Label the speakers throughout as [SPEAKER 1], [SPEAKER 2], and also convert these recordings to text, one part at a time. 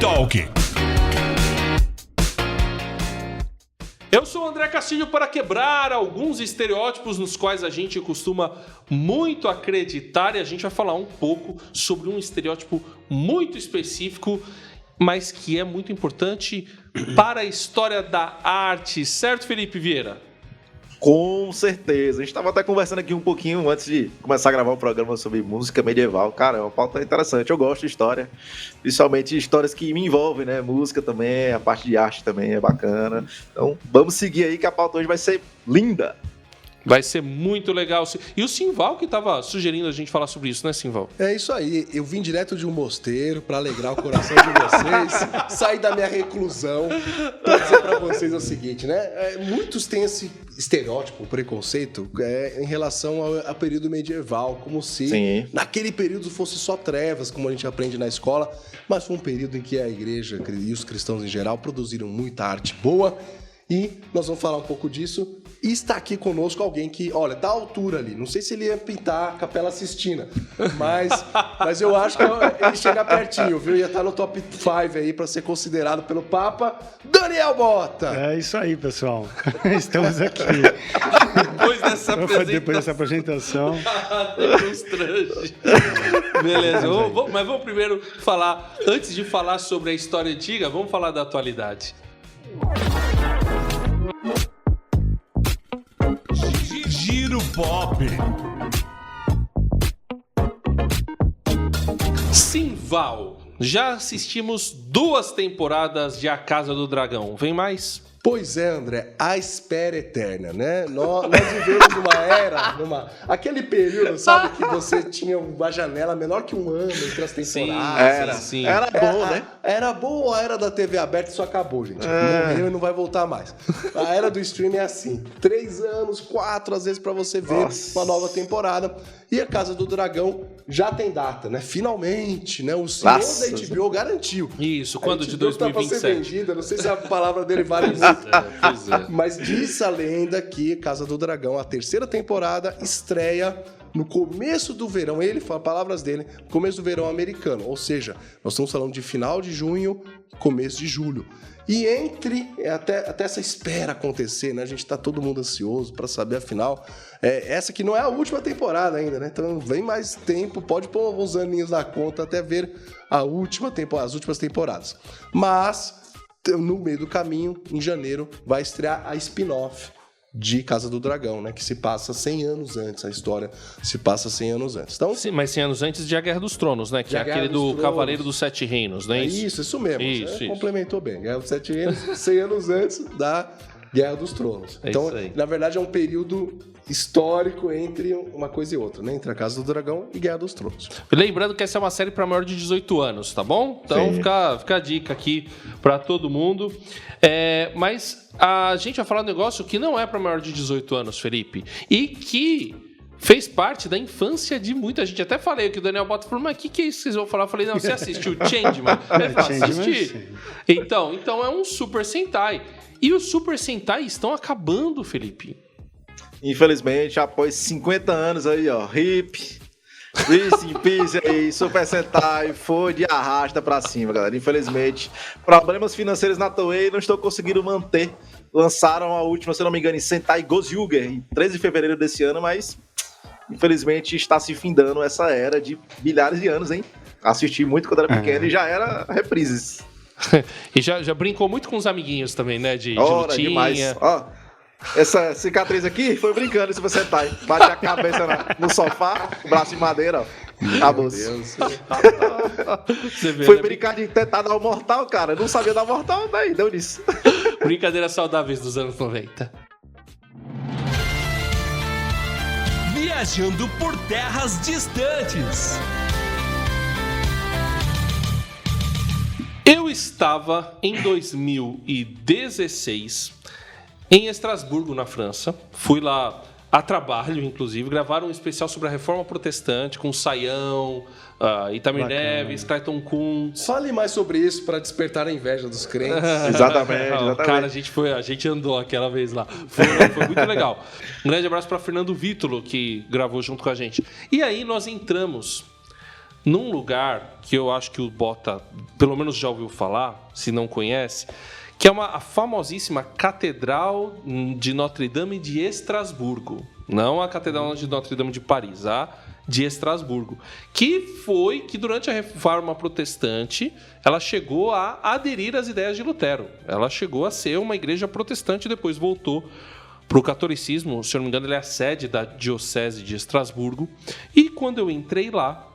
[SPEAKER 1] Talk.
[SPEAKER 2] Eu sou o André Castilho para quebrar alguns estereótipos nos quais a gente costuma muito acreditar, e a gente vai falar um pouco sobre um estereótipo muito específico, mas que é muito importante para a história da arte, certo, Felipe Vieira?
[SPEAKER 3] Com certeza. A gente estava até conversando aqui um pouquinho antes de começar a gravar um programa sobre música medieval. Cara, é uma pauta interessante. Eu gosto de história, principalmente histórias que me envolvem, né? Música também, a parte de arte também é bacana. Então, vamos seguir aí que a pauta hoje vai ser linda.
[SPEAKER 2] Vai ser muito legal. E o Simval que estava sugerindo a gente falar sobre isso, né, Simval?
[SPEAKER 4] É isso aí. Eu vim direto de um mosteiro para alegrar o coração de vocês, sair da minha reclusão para dizer para vocês o seguinte, né? Muitos têm esse estereótipo, preconceito em relação ao período medieval, como se naquele período fosse só trevas, como a gente aprende na escola, mas foi um período em que a igreja e os cristãos em geral produziram muita arte boa. E nós vamos falar um pouco disso. E está aqui conosco alguém que, olha, tá à altura ali. Não sei se ele ia pintar a Capela Sistina, mas eu acho que ele chega pertinho, viu? Ia estar no top 5 aí para ser considerado pelo Papa. Daniel Bota!
[SPEAKER 5] É isso aí, pessoal. Estamos aqui.
[SPEAKER 2] Depois dessa apresentação. Constrange. Beleza, mas vamos primeiro falar, antes de falar sobre a história antiga, vamos falar da atualidade.
[SPEAKER 1] Giro Pop.
[SPEAKER 2] Simval, já assistimos 2 temporadas de A Casa do Dragão. Vem mais?
[SPEAKER 4] Pois é, André, a espera eterna, né? Nós vivemos numa era, aquele período, sabe, que você tinha uma janela menor que um ano entre as temporadas.
[SPEAKER 2] Sim.
[SPEAKER 3] Era bom, né?
[SPEAKER 4] Era bom, a era da TV aberta, isso acabou, gente. Morreu e não vai voltar mais. A era do streaming é assim, 3 anos, 4, às vezes, pra você ver uma nova temporada. E a Casa do Dragão já tem data, né? Finalmente, né? O senhor da HBO garantiu.
[SPEAKER 2] Isso, quando de 2027?
[SPEAKER 4] Tá pra ser vendida, não sei se a palavra dele vale muito. Mas diz a lenda que Casa do Dragão, a 3ª temporada, estreia no começo do verão. Ele fala, palavras dele, começo do verão americano. Ou seja, nós estamos falando de final de junho, começo de julho. E até essa espera acontecer, né? A gente tá todo mundo ansioso para saber, afinal, essa que não é a última temporada ainda, né? Então vem mais tempo, pode pôr alguns aninhos na conta até ver as últimas temporadas. Mas, no meio do caminho, em janeiro, vai estrear a spin-off de Casa do Dragão, né? Que se passa 100 anos antes. A história se passa 100 anos antes. Então,
[SPEAKER 2] sim, mas 100 anos antes de A Guerra dos Tronos, né? Que é aquele do Cavaleiro dos 7 Reinos, não é isso?
[SPEAKER 4] Isso mesmo.
[SPEAKER 2] Isso.
[SPEAKER 4] Complementou bem. Guerra dos 7 Reinos, 100 anos antes da Guerra dos Tronos. Então, na verdade, é um período histórico entre uma coisa e outra, né? Entre a Casa do Dragão e Guerra dos Tronos.
[SPEAKER 2] Lembrando que essa é uma série para maior de 18 anos, tá bom? Então fica a dica aqui para todo mundo. Mas a gente vai falar um negócio que não é para maior de 18 anos, Felipe, e que fez parte da infância de muita gente. Até falei que o Daniel Bota falou, mas o que é isso que vocês vão falar? Eu falei, não, você assistiu Changeman? Assisti. Então é um Super Sentai. E os Super Sentai estão acabando, Felipe.
[SPEAKER 3] Infelizmente, após 50 anos aí, ó, RIP, Rest in Peace aí, Super Sentai foi de arrasta pra cima, galera. Infelizmente, problemas financeiros na Toei, não estou conseguindo manter. Lançaram a última, se não me engano, em Sentai Gozyuger, em 13 de fevereiro desse ano, mas infelizmente está se findando essa era de milhares de anos, hein? Assisti muito quando era pequeno e já era reprises.
[SPEAKER 2] E já brincou muito com os amiguinhos também, né? De lutinha.
[SPEAKER 3] Demais. Ó, essa cicatriz aqui foi brincando, se você tá aí. Bate a cabeça no sofá, braço de madeira, ó. Acabou. Foi brincar de tentar dar o mortal, cara. Não sabia dar mortal, daí deu nisso.
[SPEAKER 2] Brincadeiras saudáveis dos anos 90.
[SPEAKER 1] Viajando por terras distantes.
[SPEAKER 2] Eu estava em 2016 em Estrasburgo, na França. Fui lá a trabalho, inclusive. Gravaram um especial sobre a Reforma Protestante com Saião, Itamar Neves, Clayton Kuntz.
[SPEAKER 4] Fale mais sobre isso para despertar a inveja dos crentes.
[SPEAKER 3] Exatamente.
[SPEAKER 2] Cara, a gente andou aquela vez lá. Foi muito legal. Um grande abraço para Fernando Vítolo, que gravou junto com a gente. E aí nós entramos num lugar que eu acho que o Bota, pelo menos já ouviu falar, se não conhece, que é a famosíssima Catedral de Notre-Dame de Estrasburgo. Não a Catedral de Notre-Dame de Paris, a de Estrasburgo. Que durante a Reforma Protestante, ela chegou a aderir às ideias de Lutero. Ela chegou a ser uma igreja protestante e depois voltou para o catolicismo. Se eu não me engano, ele é a sede da Diocese de Estrasburgo. E quando eu entrei lá,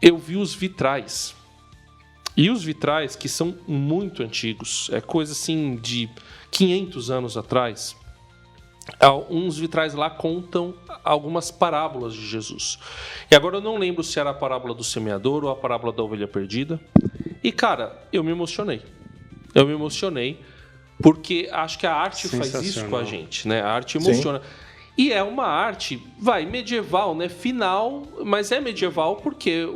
[SPEAKER 2] eu vi os vitrais. E os vitrais, que são muito antigos, é coisa assim de 500 anos atrás, uns vitrais lá contam algumas parábolas de Jesus. E agora eu não lembro se era a parábola do semeador ou a parábola da ovelha perdida. E, cara, eu me emocionei. Porque acho que a arte faz isso com a gente, né? A arte emociona. Sim. E é uma arte, medieval, né? Final, mas é medieval porque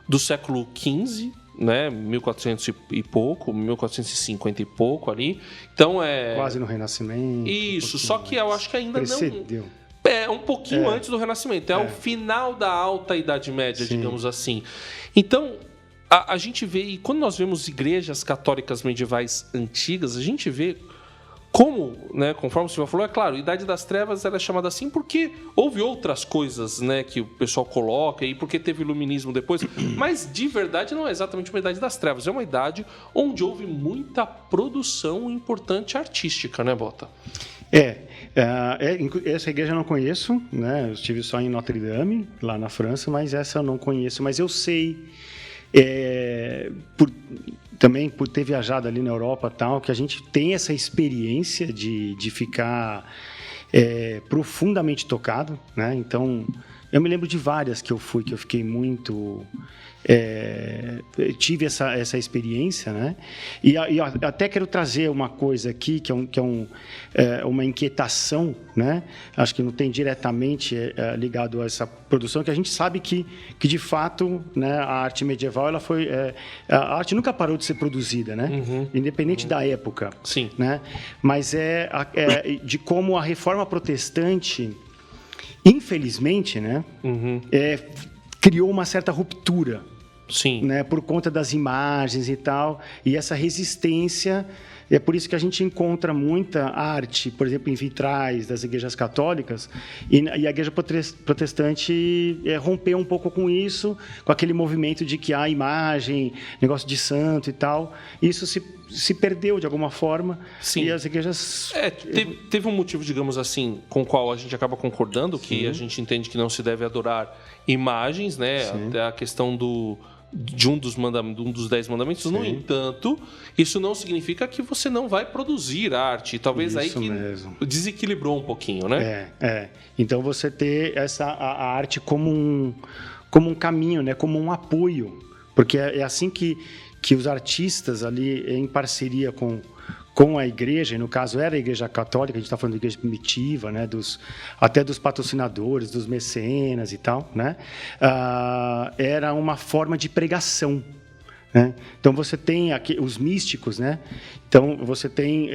[SPEAKER 2] do século XV, né, 1400 e pouco, 1450 e pouco ali. Então
[SPEAKER 5] quase no Renascimento.
[SPEAKER 2] Isso, só que eu acho que ainda
[SPEAKER 5] precedeu.
[SPEAKER 2] Não... É um pouquinho antes do Renascimento. É o final da Alta Idade Média, sim, digamos assim. Então, a gente vê... E quando nós vemos igrejas católicas medievais antigas, a gente vê como, né, conforme o senhor falou, é claro, a Idade das Trevas ela é chamada assim porque houve outras coisas, né, que o pessoal coloca e porque teve iluminismo depois, mas de verdade não é exatamente uma Idade das Trevas, é uma idade onde houve muita produção importante artística, né, Bota?
[SPEAKER 5] Essa igreja eu não conheço, né, eu estive só em Notre-Dame, lá na França, mas essa eu não conheço, mas eu sei... também por ter viajado ali na Europa tal, que a gente tem essa experiência de ficar profundamente tocado, né? Então, eu me lembro de várias que eu fiquei muito... tive essa experiência, né? E eu até quero trazer uma coisa aqui, que é uma inquietação, né? Acho que não tem diretamente ligado a essa produção, que a gente sabe que de fato, né, a arte medieval, ela foi... a arte nunca parou de ser produzida, né? Independente da época.
[SPEAKER 2] Sim.
[SPEAKER 5] Né? Mas de como a Reforma Protestante, infelizmente, né? Criou uma certa ruptura.
[SPEAKER 2] Sim.
[SPEAKER 5] Né, por conta das imagens e tal, e essa resistência, é por isso que a gente encontra muita arte, por exemplo, em vitrais das igrejas católicas, e a igreja protestante rompeu um pouco com isso, com aquele movimento de que há imagem, negócio de santo e tal, isso se perdeu de alguma forma. Sim. E as igrejas...
[SPEAKER 2] Teve um motivo, digamos assim, com o qual a gente acaba concordando, que a gente entende que não se deve adorar imagens, né? Sim. Até a questão de um dos 10 mandamentos. Sim. No entanto, isso não significa que você não vai produzir arte. Talvez isso aí que mesmo. Desequilibrou um pouquinho, né?
[SPEAKER 5] Então você ter a arte como um caminho, né? Como um apoio. Porque é assim que os artistas ali, em parceria com a igreja, e no caso era a igreja católica, a gente está falando de igreja primitiva, né, até dos patrocinadores, dos mecenas e tal, né, era uma forma de pregação. Né? Então você tem aqui os místicos, né? Então você tem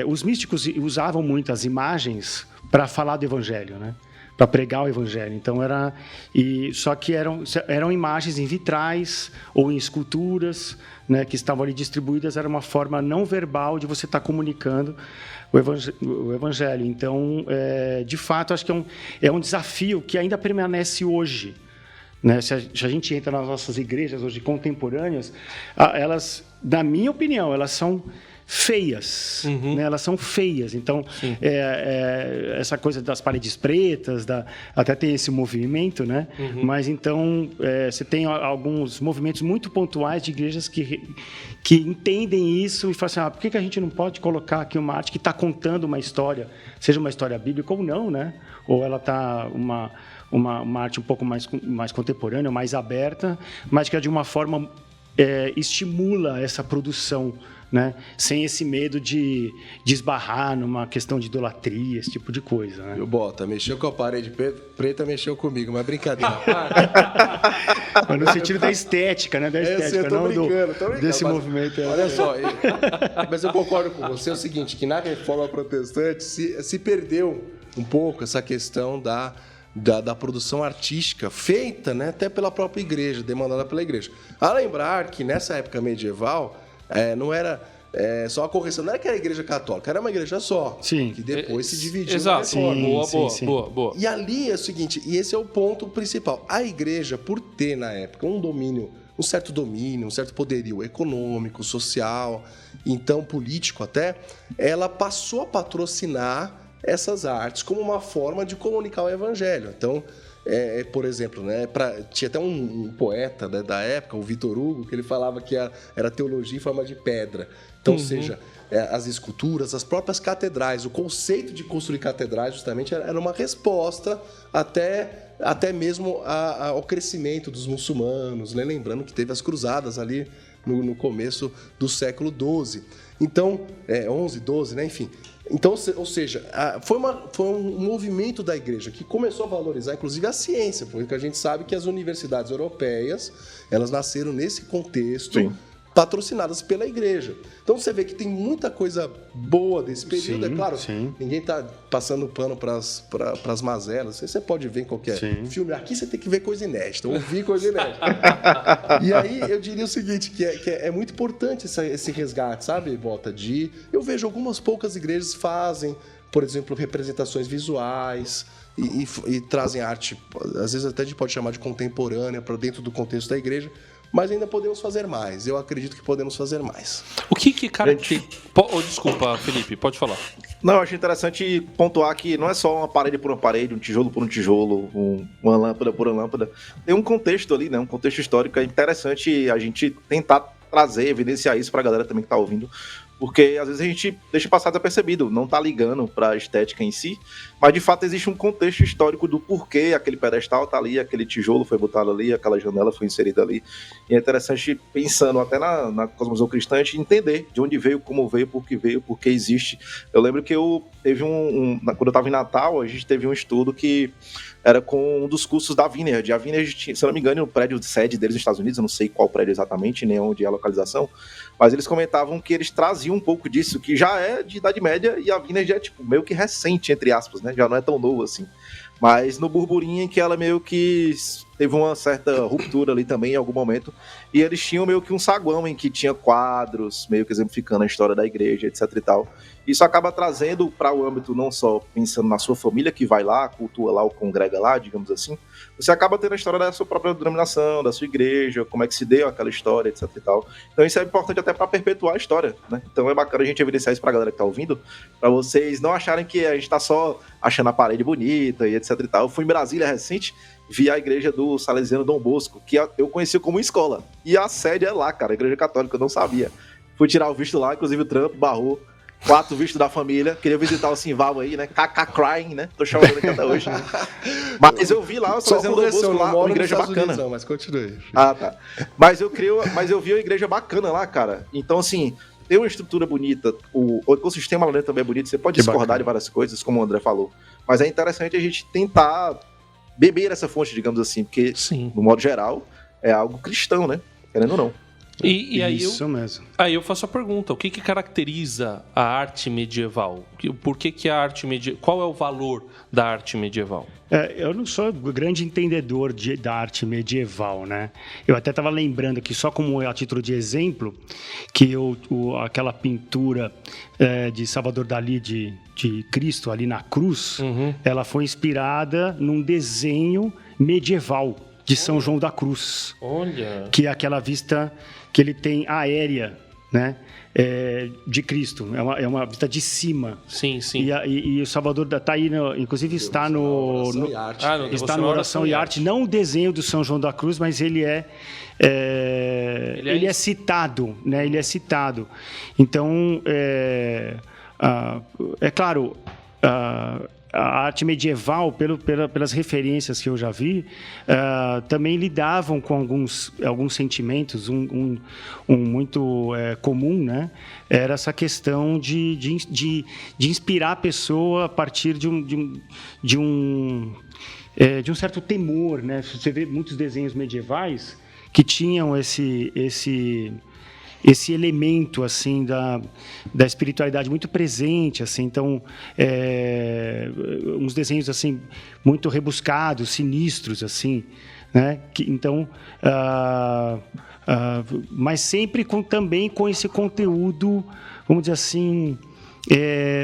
[SPEAKER 5] os místicos usavam muito as imagens para falar do evangelho, né? Para pregar o evangelho. Então só que eram imagens em vitrais ou em esculturas, né, que estavam ali distribuídas. Era uma forma não verbal de você estar comunicando o evangelho. Então, de fato, acho que é um desafio que ainda permanece hoje. Né? Se a gente entra nas nossas igrejas hoje contemporâneas, elas, na minha opinião, elas são feias, né? Elas são feias. Então, essa coisa das paredes pretas, até tem esse movimento, né? Mas então você tem alguns movimentos muito pontuais de igrejas que entendem isso e falam assim, por que a gente não pode colocar aqui uma arte que está contando uma história, seja uma história bíblica ou não, né? Ou ela está uma arte um pouco mais contemporânea, mais aberta, mas que de uma forma estimula essa produção, né? Sem esse medo de esbarrar numa questão de idolatria, esse tipo de coisa. Né?
[SPEAKER 4] Bota, mexeu com a parede preta, mexeu comigo, mas brincadeira.
[SPEAKER 5] Mas no sentido da estética, né? Da estética,
[SPEAKER 4] eu tô brincando,
[SPEAKER 5] desse movimento.
[SPEAKER 4] Olha só, mas eu concordo com você, é o seguinte, que na Reforma Protestante se perdeu um pouco essa questão da produção artística feita, né, até pela própria igreja, demandada pela igreja. A lembrar que nessa época medieval não era só a correção, não era que era a igreja católica, era uma igreja só,
[SPEAKER 5] Sim.
[SPEAKER 4] que depois se dividiu.
[SPEAKER 2] Exato.
[SPEAKER 5] Sim,
[SPEAKER 2] Boa.
[SPEAKER 4] E ali é o seguinte, e esse é o ponto principal, a igreja, por ter na época um certo domínio, um certo poderio econômico, social, então político até, ela passou a patrocinar essas artes como uma forma de comunicar o evangelho. Então, por exemplo, né, tinha até um poeta, né, da época, o Vitor Hugo, que ele falava que era teologia em forma de pedra. Então, ou seja, as esculturas, as próprias catedrais, o conceito de construir catedrais justamente era uma resposta até mesmo ao crescimento dos muçulmanos, né? Lembrando que teve as cruzadas ali no começo do século XII. Então, 11, 12, né? Enfim. Então, ou seja, foi um movimento da igreja que começou a valorizar, inclusive, a ciência, porque a gente sabe que as universidades europeias, elas nasceram nesse contexto,
[SPEAKER 3] Sim.
[SPEAKER 4] patrocinadas pela igreja. Então você vê que tem muita coisa boa desse período.
[SPEAKER 5] Sim,
[SPEAKER 4] é claro,
[SPEAKER 5] sim.
[SPEAKER 4] ninguém está passando pano para as mazelas. Você pode ver em qualquer filme. Aqui você tem que ver coisa inédita, ouvir coisa inédita. E aí eu diria o seguinte, que é muito importante esse resgate, sabe, Volta? Eu vejo algumas poucas igrejas fazem, por exemplo, representações visuais e trazem arte, às vezes até a gente pode chamar de contemporânea, para dentro do contexto da igreja. Mas ainda podemos fazer mais. Eu acredito que podemos fazer mais.
[SPEAKER 2] O que caracteriza... Desculpa, Felipe, pode falar.
[SPEAKER 3] Não, eu acho interessante pontuar que não é só uma parede por uma parede, um tijolo por um tijolo, uma lâmpada por uma lâmpada. Tem um contexto ali, né? Um contexto histórico. É interessante a gente tentar trazer, evidenciar isso pra galera também que tá ouvindo. Porque às vezes a gente deixa passar desapercebido, não tá ligando pra estética em si, mas de fato existe um contexto histórico do porquê aquele pedestal tá ali, aquele tijolo foi botado ali, aquela janela foi inserida ali. E é interessante, pensando até na cosmovisão cristã, a gente entender de onde veio, como veio, por que existe. Eu lembro que teve quando eu tava em Natal, a gente teve um estudo que era com um dos cursos da Vineyard. A Vineyard, se eu não me engano, no prédio de sede deles nos Estados Unidos, eu não sei qual prédio exatamente, nem onde é a localização, mas eles comentavam que eles traziam um pouco disso, que já é de Idade Média, e a Vineyard é tipo, meio que recente, entre aspas, né? Já não é tão novo assim. Mas no burburinho em que ela meio que teve uma certa ruptura ali também em algum momento, e eles tinham meio que um saguão em que tinha quadros, meio que exemplificando a história da igreja, etc e tal. Isso acaba trazendo para o âmbito não só pensando na sua família que vai lá, cultua lá ou congrega lá, digamos assim, você acaba tendo a história da sua própria denominação, da sua igreja, como é que se deu aquela história, etc e tal. Então isso é importante até para perpetuar a história, né? Então é bacana a gente evidenciar isso pra galera que tá ouvindo, para vocês não acharem que a gente tá só achando a parede bonita e etc e tal. Eu fui em Brasília recente, vi a igreja do Salesiano Dom Bosco, que eu conheci como escola. E a sede é lá, cara, a igreja católica, eu não sabia. Fui tirar o visto lá, inclusive o Trump barrou 4 vistos da família. Queria visitar o Simval aí, né? KK Crying, né? Tô chamando aqui até hoje. Mas eu vi lá o Salesiano Dom Bosco lá, uma igreja bacana.
[SPEAKER 4] Unidos, não, mas continue.
[SPEAKER 3] Ah, tá. Mas eu vi uma igreja bacana lá, cara. Então, assim, tem uma estrutura bonita, o ecossistema lá dentro também é bonito, você pode discordar de várias coisas, como o André falou. Mas é interessante a gente tentar beber essa fonte, digamos assim, porque,
[SPEAKER 2] Sim.
[SPEAKER 3] no modo geral, é algo cristão, né? Querendo ou não.
[SPEAKER 2] E aí
[SPEAKER 5] Isso mesmo.
[SPEAKER 2] Aí eu faço a pergunta, o que caracteriza a arte medieval? Por que a arte medieval? Qual é o valor da arte medieval?
[SPEAKER 5] Eu não sou grande entendedor da arte medieval, né? Eu até estava lembrando que, só como a título de exemplo, que aquela pintura de Salvador Dalí de Cristo ali na cruz, ela foi inspirada num desenho medieval de São João da Cruz.
[SPEAKER 2] Olha!
[SPEAKER 5] Que é aquela vista que ele tem aérea, né? De Cristo. É uma vista de cima.
[SPEAKER 2] Sim, sim.
[SPEAKER 5] E o Salvador está aí, inclusive está no está no Oração e Arte, não o desenho do São João da Cruz, mas ele é citado, né? Ele é citado. Então, é claro, a arte medieval, pelas referências que eu já vi, também lidavam com alguns sentimentos. Um muito comum, né? Era essa questão de inspirar a pessoa a partir de um certo temor, né? Você vê muitos desenhos medievais que tinham esse esse elemento assim da espiritualidade muito presente, assim. Então, uns desenhos assim muito rebuscados, sinistros, assim, né? Então, mas sempre também com esse conteúdo, vamos dizer assim,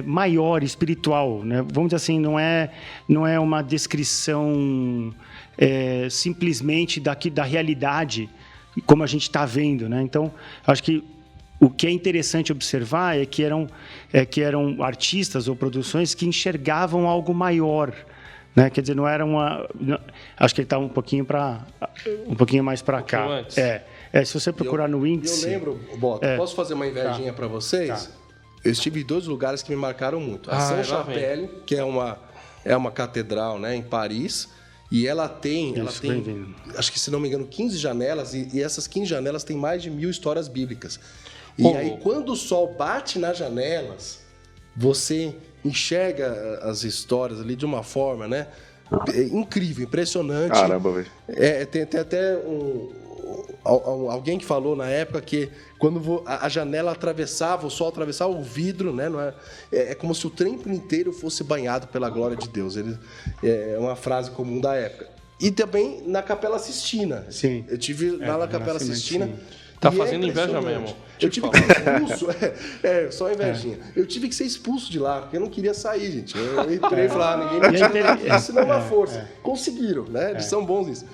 [SPEAKER 5] maior, espiritual, né? Vamos dizer assim, não é uma descrição simplesmente da realidade como a gente está vendo, né? Então, acho que o que é interessante observar é que eram artistas ou produções que enxergavam algo maior, né? Quer dizer, não era acho que ele está um pouquinho mais para cá.
[SPEAKER 2] Antes.
[SPEAKER 5] Se você procurar no índice.
[SPEAKER 4] Eu lembro, Boto, posso fazer uma invejinha para vocês?
[SPEAKER 5] Tá.
[SPEAKER 4] Eu estive em 2 lugares que me marcaram muito. A Sainte-Chapelle, que é uma catedral, né, em Paris. E ela tem, acho que se não me engano, 15 janelas, e essas 15 janelas têm mais de 1000 histórias bíblicas. E aí, quando o sol bate nas janelas, você enxerga as histórias ali de uma forma, né? Incrível, impressionante.
[SPEAKER 3] Caramba, velho.
[SPEAKER 4] Tem até alguém que falou na época que quando a janela atravessava, o sol atravessava o vidro, né? Não é como se o templo inteiro fosse banhado pela glória de Deus. É uma frase comum da época. E também na Capela Sistina.
[SPEAKER 5] Sim.
[SPEAKER 4] Eu tive lá na Capela Sistina.
[SPEAKER 2] Tá fazendo inveja mesmo.
[SPEAKER 4] Eu tive que ser expulso. Só invejinha. Eu tive que ser expulso de lá, porque eu não queria sair, gente. Eu entrei e falei, ninguém me tira, senão é uma força. Conseguiram, né? Eles são bons nisso.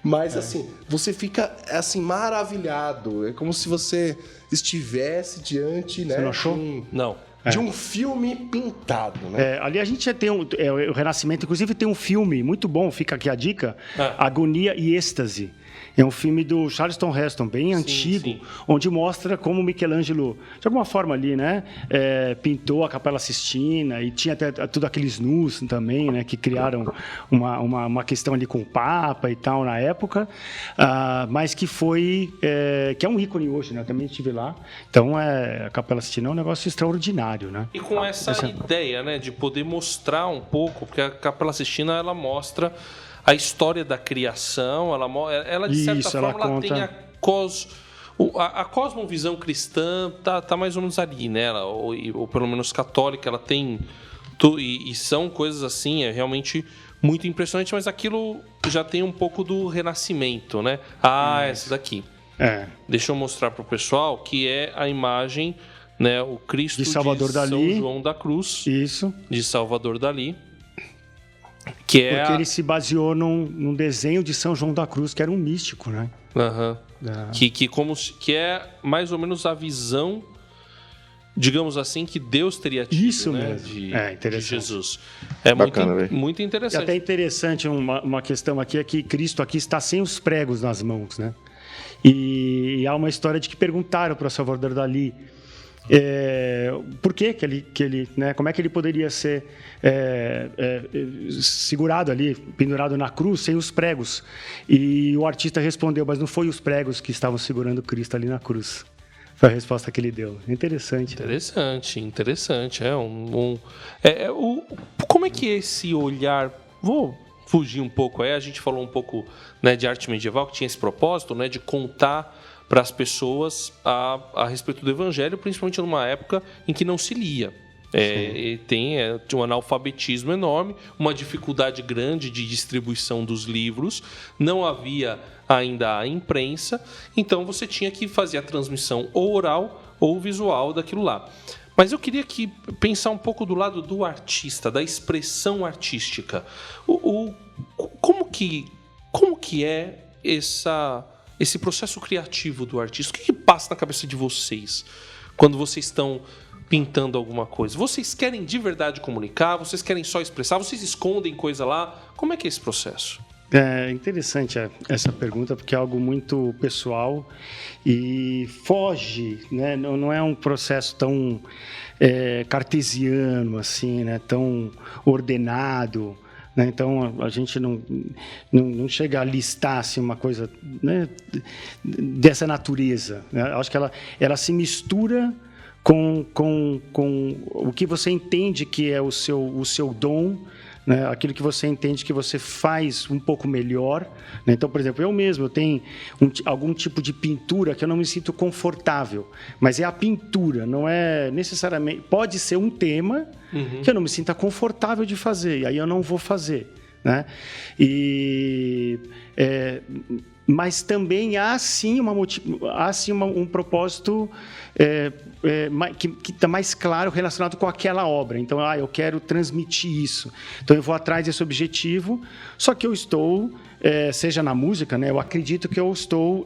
[SPEAKER 4] Mas, assim, você fica, assim, maravilhado. É como se você estivesse diante, né?
[SPEAKER 5] Você não achou?
[SPEAKER 2] Não.
[SPEAKER 4] De um filme pintado, né?
[SPEAKER 5] Ali a gente já tem o Renascimento, inclusive tem um filme muito bom, fica aqui a dica, Agonia e Êxtase. É um filme do Charleston Heston, bem antigo, onde mostra como Michelangelo, de alguma forma ali, né, pintou a Capela Sistina, e tinha até tudo aqueles nus também, né, que criaram uma questão ali com o Papa e tal na época, mas que que é um ícone hoje, né, eu também estive lá. Então, a Capela Sistina é um negócio extraordinário, né?
[SPEAKER 2] E com essa ideia, né, de poder mostrar um pouco, porque a Capela Sistina, ela mostra a história da criação, ela de certa forma ela tem a cosmovisão cristã tá mais ou menos ali, né? Ou pelo menos católica, ela tem e são coisas assim, realmente muito impressionante, mas aquilo já tem um pouco do Renascimento, né? Essa daqui. Deixa eu mostrar para o pessoal que é a imagem, né? O Cristo de Salvador Dali, São João da Cruz.
[SPEAKER 5] Isso.
[SPEAKER 2] De Salvador Dali.
[SPEAKER 5] Porque ele se baseou num desenho de São João da Cruz, que era um místico, né?
[SPEAKER 2] Que é mais ou menos a visão, digamos assim, que Deus teria tido. Isso, né? De Jesus. É bacana, muito interessante.
[SPEAKER 5] E até interessante uma questão aqui, é que Cristo aqui está sem os pregos nas mãos, né? E há uma história de que perguntaram para o Salvador Dali por que ele, né, como é que ele poderia ser segurado ali, pendurado na cruz, sem os pregos. E o artista respondeu, mas não foi os pregos que estavam segurando Cristo ali na cruz. Foi a resposta que ele deu. Interessante.
[SPEAKER 2] Interessante. Como é que é esse olhar... Vou fugir um pouco aí. A gente falou um pouco, né, de arte medieval, que tinha esse propósito, né, de contar para as pessoas a respeito do Evangelho, principalmente numa época em que não se lia. Tinha um analfabetismo enorme, uma dificuldade grande de distribuição dos livros, não havia ainda a imprensa, então você tinha que fazer a transmissão ou oral ou visual daquilo lá. Mas eu queria pensar um pouco do lado do artista, da expressão artística. Como que é esse processo criativo do artista? O que passa na cabeça de vocês quando vocês estão pintando alguma coisa? Vocês querem de verdade comunicar? Vocês querem só expressar? Vocês escondem coisa lá? Como é que é esse processo?
[SPEAKER 5] É interessante essa pergunta, porque é algo muito pessoal e foge, né? Não é um processo tão cartesiano, assim, né? Tão ordenado. Né? Então, a gente não chega a listar assim, uma coisa, né, dessa natureza. Né? Acho que ela se mistura com o que você entende que é o seu dom, né? Aquilo que você entende que você faz um pouco melhor, né? Então, por exemplo, eu mesmo, eu tenho algum tipo de pintura que eu não me sinto confortável, mas é a pintura, não é necessariamente... Pode ser um tema que eu não me sinta confortável de fazer, e aí eu não vou fazer, né? Mas também há sim, um propósito que está mais claro relacionado com aquela obra. Então, eu quero transmitir isso. Então, eu vou atrás desse objetivo, só que eu estou, seja na música, né, eu acredito que eu estou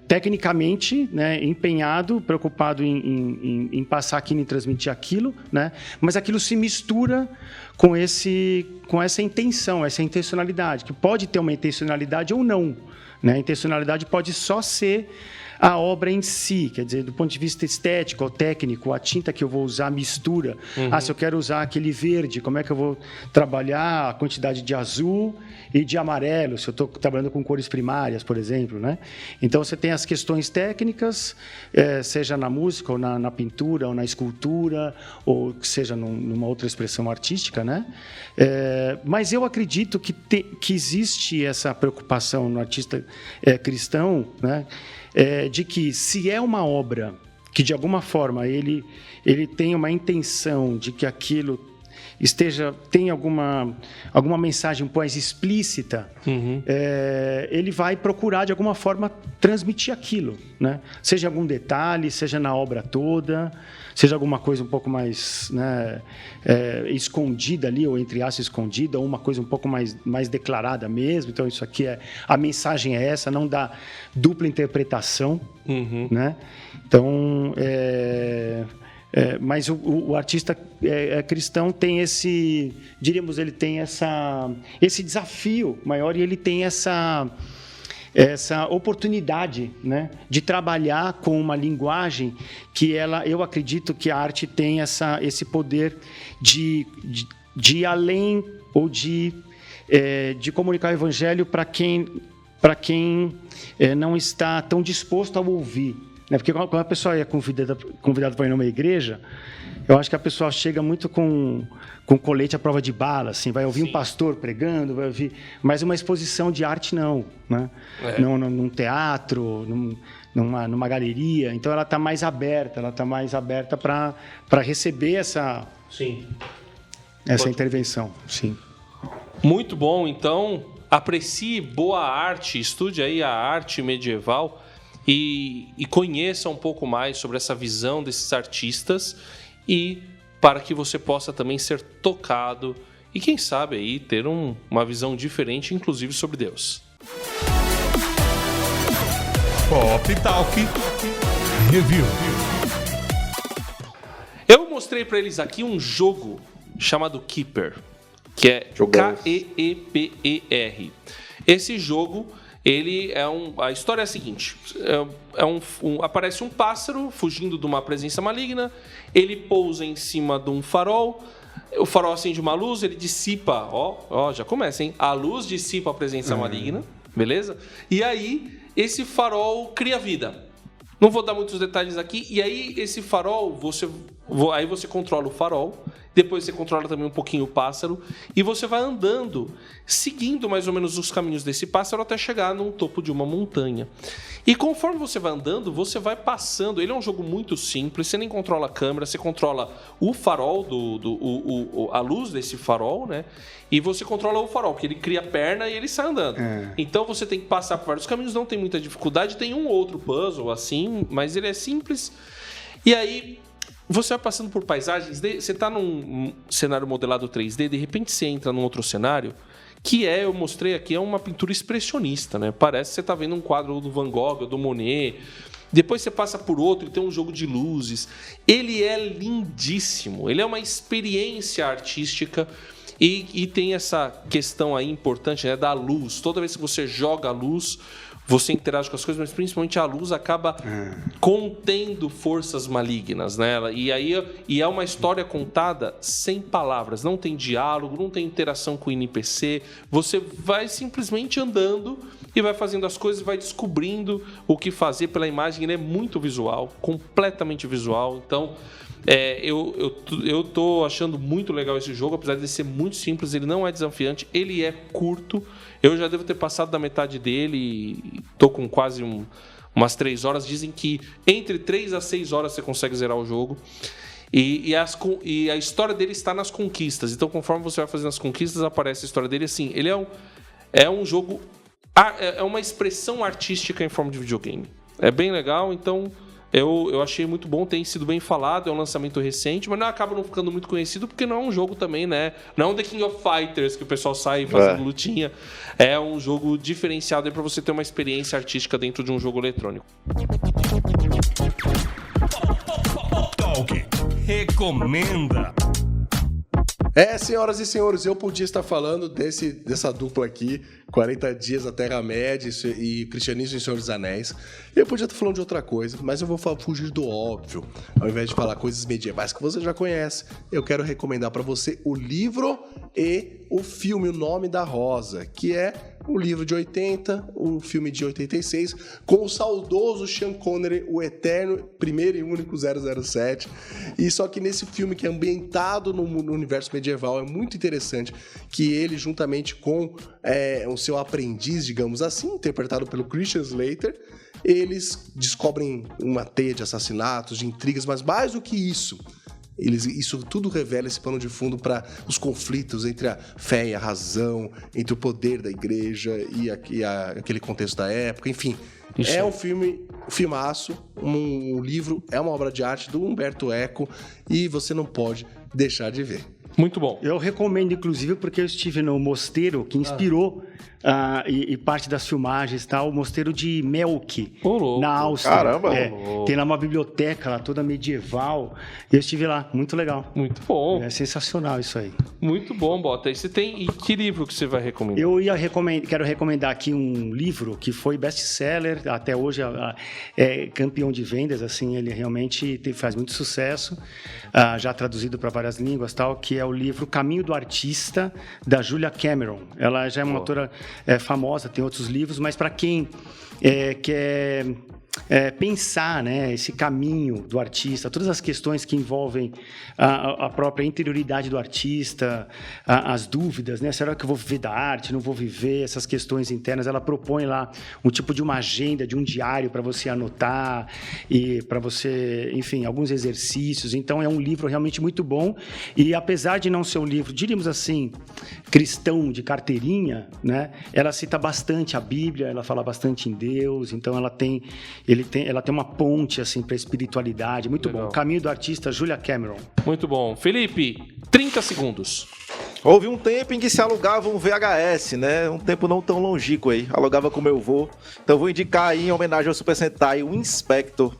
[SPEAKER 5] tecnicamente, né, empenhado, preocupado em passar aquilo, em transmitir aquilo, né, mas aquilo se mistura com essa intenção, essa intencionalidade, que pode ter uma intencionalidade ou não, né? A intencionalidade pode só ser a obra em si, quer dizer, do ponto de vista estético ou técnico, a tinta que eu vou usar, a mistura. Se eu quero usar aquele verde, como é que eu vou trabalhar a quantidade de azul e de amarelo, se eu estou trabalhando com cores primárias, por exemplo, né? Então, você tem as questões técnicas, seja na música, ou na pintura, ou na escultura, ou seja numa outra expressão artística, né? Mas eu acredito que existe essa preocupação no artista cristão, né? De que, se é uma obra que, de alguma forma, ele tem uma intenção de que aquilo tem alguma mensagem mais explícita, ele vai procurar, de alguma forma, transmitir aquilo, né? Seja algum detalhe, seja na obra toda, seja alguma coisa um pouco mais, né, escondida ali, ou entre aspas, escondida, ou uma coisa um pouco mais declarada mesmo. Então, isso aqui a mensagem é essa, não dá dupla interpretação, né? Então, mas o artista cristão tem ele tem esse desafio maior, e ele tem essa oportunidade, né, de trabalhar com uma linguagem que eu acredito que a arte tem esse poder de ir além, ou de comunicar o evangelho para quem não está tão disposto a ouvir, né? Porque quando a pessoa é convidada para ir numa igreja, eu acho que a pessoa chega muito com colete à prova de bala, assim, vai ouvir um pastor pregando, vai ouvir, mas uma exposição de arte não, né? Num teatro, numa galeria. Então ela está mais aberta, para receber essa intervenção. Sim.
[SPEAKER 2] Muito bom. Então, aprecie boa arte, estude aí a arte medieval e conheça um pouco mais sobre essa visão desses artistas, e para que você possa também ser tocado e, quem sabe, aí ter uma visão diferente, inclusive sobre Deus.
[SPEAKER 1] Pop Talk Review.
[SPEAKER 2] Eu mostrei para eles aqui um jogo chamado Keeper, que é Keeper. Esse jogo, a história é a seguinte: aparece um pássaro fugindo de uma presença maligna, ele pousa em cima de um farol, o farol acende uma luz, ele dissipa, já começa, hein? A luz dissipa a presença maligna, beleza? E aí, esse farol cria vida. Não vou dar muitos detalhes aqui. E aí, esse farol, você controla o farol, depois você controla também um pouquinho o pássaro, e você vai andando, seguindo mais ou menos os caminhos desse pássaro até chegar no topo de uma montanha. E conforme você vai andando, você vai passando. Ele é um jogo muito simples, você nem controla a câmera, você controla o farol, a luz desse farol, né? E você controla o farol, porque ele cria perna e ele sai andando. Então você tem que passar por vários caminhos, não tem muita dificuldade, tem um ou outro puzzle assim, mas ele é simples. E aí você vai passando por paisagens, você está num cenário modelado 3D, de repente você entra num outro cenário, eu mostrei aqui, é uma pintura expressionista, né? Parece que você está vendo um quadro do Van Gogh, do Monet. Depois você passa por outro e tem um jogo de luzes. Ele é lindíssimo, ele é uma experiência artística. E tem essa questão aí importante, né, da luz. Toda vez que você joga a luz, você interage com as coisas, mas principalmente a luz acaba contendo forças malignas nela. E é uma história contada sem palavras. Não tem diálogo, não tem interação com o NPC. Você vai simplesmente andando e vai fazendo as coisas, vai descobrindo o que fazer pela imagem. Ele é muito visual, completamente visual. Então, Eu tô achando muito legal esse jogo, apesar de ser muito simples, ele não é desafiante, ele é curto. Eu já devo ter passado da metade dele e tô com quase umas 3 horas. Dizem que entre 3 a 6 horas você consegue zerar o jogo. E a história dele está nas conquistas. Então, conforme você vai fazendo as conquistas, aparece a história dele. Assim, ele é um jogo... É uma expressão artística em forma de videogame. É bem legal, então... Eu achei muito bom, tem sido bem falado, é um lançamento recente, mas acaba não ficando muito conhecido porque não é um jogo também, né? Não é um The King of Fighters que o pessoal sai fazendo lutinha. É um jogo diferenciado aí pra você ter uma experiência artística dentro de um jogo eletrônico.
[SPEAKER 6] Talk recomenda.
[SPEAKER 4] Senhoras e senhores, eu podia estar falando dessa dupla aqui, 40 Dias da Terra-média e Cristianismo e Senhor dos Anéis. Eu podia estar falando de outra coisa, mas eu vou fugir do óbvio. Ao invés de falar coisas medievais que você já conhece, eu quero recomendar para você o livro e o filme O Nome da Rosa, que é o livro de 80, o filme de 86, com o saudoso Sean Connery, o eterno primeiro e único 007. E só que nesse filme, que é ambientado no universo medieval, é muito interessante que ele, juntamente com o seu aprendiz, digamos assim, interpretado pelo Christian Slater, eles descobrem uma teia de assassinatos, de intrigas, mas mais do que isso, isso tudo revela esse pano de fundo para os conflitos entre a fé e a razão, entre o poder da igreja e aquele contexto da época, enfim. É um filmaço, um livro, é uma obra de arte do Umberto Eco e você não pode deixar de ver.
[SPEAKER 2] Muito bom.
[SPEAKER 5] Eu recomendo, inclusive, porque eu estive no mosteiro que inspirou e parte das filmagens, tá? O mosteiro de Melk, na Áustria.
[SPEAKER 3] Caramba!
[SPEAKER 5] Tem lá uma biblioteca lá, toda medieval. E eu estive lá, muito legal.
[SPEAKER 2] Muito bom.
[SPEAKER 5] É sensacional isso aí.
[SPEAKER 2] Muito bom, Bota. E que livro que você vai recomendar?
[SPEAKER 5] Quero recomendar aqui um livro que foi best-seller, até hoje é campeão de vendas, assim, ele realmente faz muito sucesso, já traduzido para várias línguas, tal, que é o livro Caminho do Artista, da Julia Cameron. Ela já é uma autora famosa, tem outros livros, mas para quem quer pensar, né, esse caminho do artista, todas as questões que envolvem a própria interioridade do artista, as dúvidas, né, será que eu vou viver da arte, não vou viver, essas questões internas, ela propõe lá um tipo de uma agenda, de um diário para você anotar e para você, enfim, alguns exercícios. Então é um livro realmente muito bom e apesar de não ser um livro, diríamos assim, cristão de carteirinha, né, ela cita bastante a Bíblia, ela fala bastante em Deus, então ela tem uma ponte assim para a espiritualidade, muito
[SPEAKER 2] Legal.
[SPEAKER 5] bom. Caminho do Artista, Julia Cameron.
[SPEAKER 2] Muito bom. Felipe, 30 segundos.
[SPEAKER 3] Houve um tempo em que se alugava um VHS, né? Um tempo não tão longínquo aí. Alugava com meu avô. Então vou indicar aí, em homenagem ao Super Sentai, o Inspector.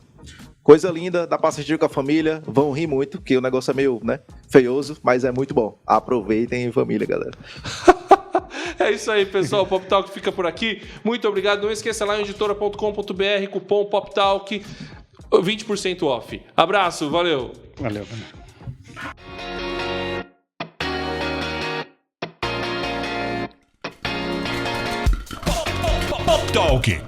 [SPEAKER 3] Coisa linda, dá pra assistir com a família. Vão rir muito, porque o negócio é meio, né, feioso, mas é muito bom. Aproveitem em família, galera.
[SPEAKER 2] É isso aí, pessoal. O Pop Talk fica por aqui. Muito obrigado. Não esqueça lá em editora.com.br, cupom PopTalk, 20% off. Abraço, valeu.
[SPEAKER 5] Valeu.
[SPEAKER 6] Talk